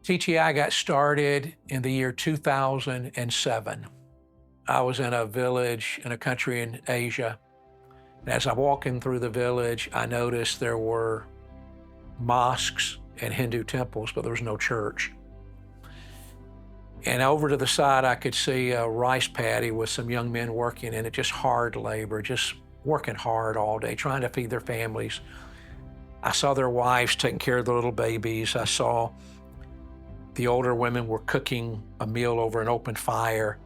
TTI got started in the year 2007. I was in a village in a country in Asia. And as I'm walking through the village, I noticed there were mosques and Hindu temples, but there was no church. And over to the side, I could see a rice paddy with some young men working in it, just hard labor, just working hard all day, trying to feed their families. I saw their wives taking care of their little babies. I saw the older women were cooking a meal over an open fire.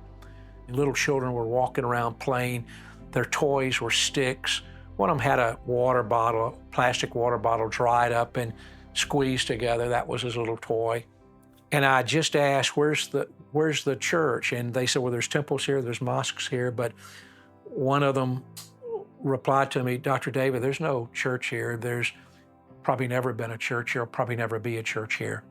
And little children were walking around playing. Their toys were sticks. One of them had a water bottle, plastic water bottle, dried up and squeezed together. That was his little toy. And I just asked, where's the church? And they said, well, there's temples here, there's mosques here. But one of them replied to me, Dr. David, there's no church here. There's probably never been a church here, will probably never be a church here.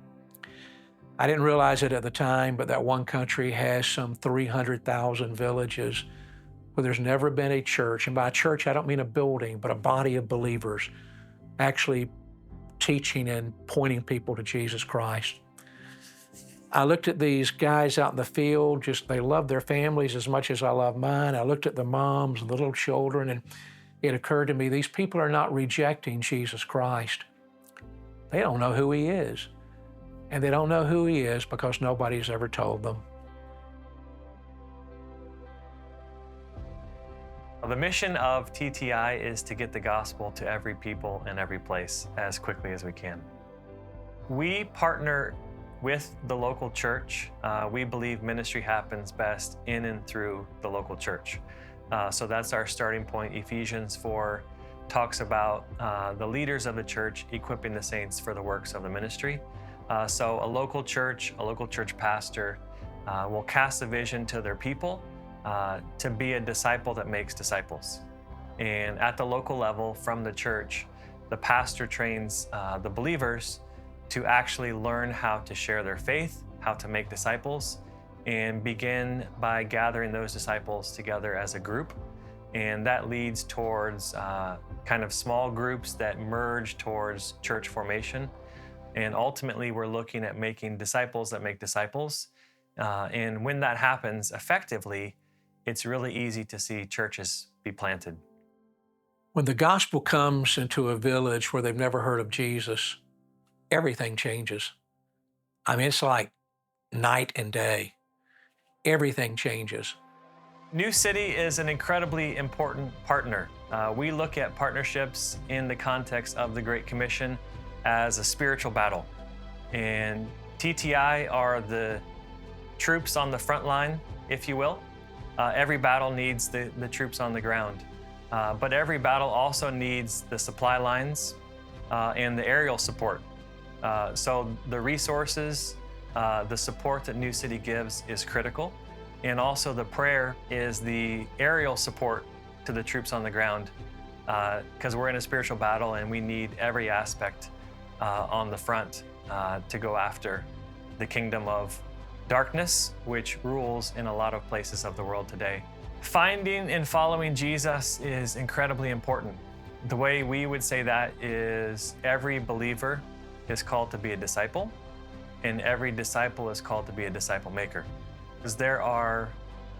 I didn't realize it at the time, but that one country has some 300,000 villages where there's never been a church. And by church, I don't mean a building, but a body of believers actually teaching and pointing people to Jesus Christ. I looked at these guys out in the field, they love their families as much as I love mine. I looked at the moms and the little children, and it occurred to me, these people are not rejecting Jesus Christ. They don't know who he is. And they don't know who he is because nobody's ever told them. The mission of TTI is to get the gospel to every people and every place as quickly as we can. We partner with the local church. We believe ministry happens best in and through the local church. So that's our starting point. Ephesians 4 talks about the leaders of the church equipping the saints for the works of the ministry. So a local church pastor will cast a vision to their people to be a disciple that makes disciples. And at the local level from the church, the pastor trains the believers to actually learn how to share their faith, how to make disciples, and begin by gathering those disciples together as a group. And that leads towards kind of small groups that merge towards church formation. And ultimately, we're looking at making disciples that make disciples. And when that happens effectively, it's really easy to see churches be planted. When the gospel comes into a village where they've never heard of Jesus, everything changes. I mean, it's like night and day. Everything changes. New City is an incredibly important partner. We look at partnerships in the context of the Great Commission as a spiritual battle. And TTI are the troops on the front line, if you will. Every battle needs the troops on the ground. But every battle also needs the supply lines and the aerial support. So the resources, the support that New City gives is critical. And also the prayer is the aerial support to the troops on the ground, because we're in a spiritual battle and we need every aspect on the front to go after the kingdom of darkness, which rules in a lot of places of the world today. Finding and following Jesus is incredibly important. The way we would say that is every believer is called to be a disciple, and every disciple is called to be a disciple maker. Because there are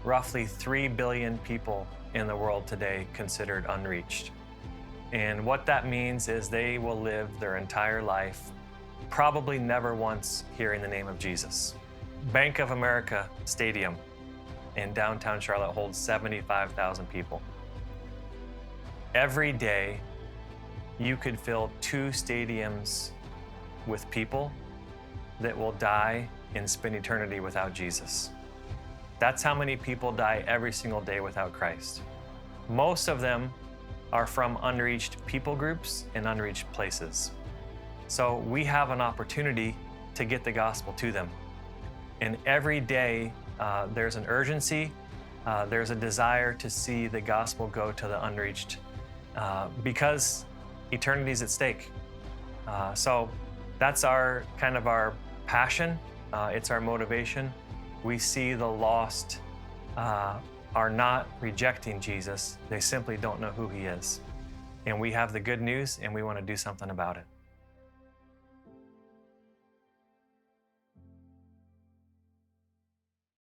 roughly 3 billion people in the world today considered unreached. And what that means is they will live their entire life probably never once hearing the name of Jesus. Bank of America Stadium in downtown Charlotte holds 75,000 people. Every day, you could fill 2 stadiums with people that will die and spend eternity without Jesus. That's how many people die every single day without Christ. Most of them are from unreached people groups and unreached places. So we have an opportunity to get the gospel to them. And every day there's an urgency, there's a desire to see the gospel go to the unreached because eternity is at stake. So that's our passion, it's our motivation. We see the lost are not rejecting Jesus, they simply don't know who he is. And we have the good news and we want to do something about it.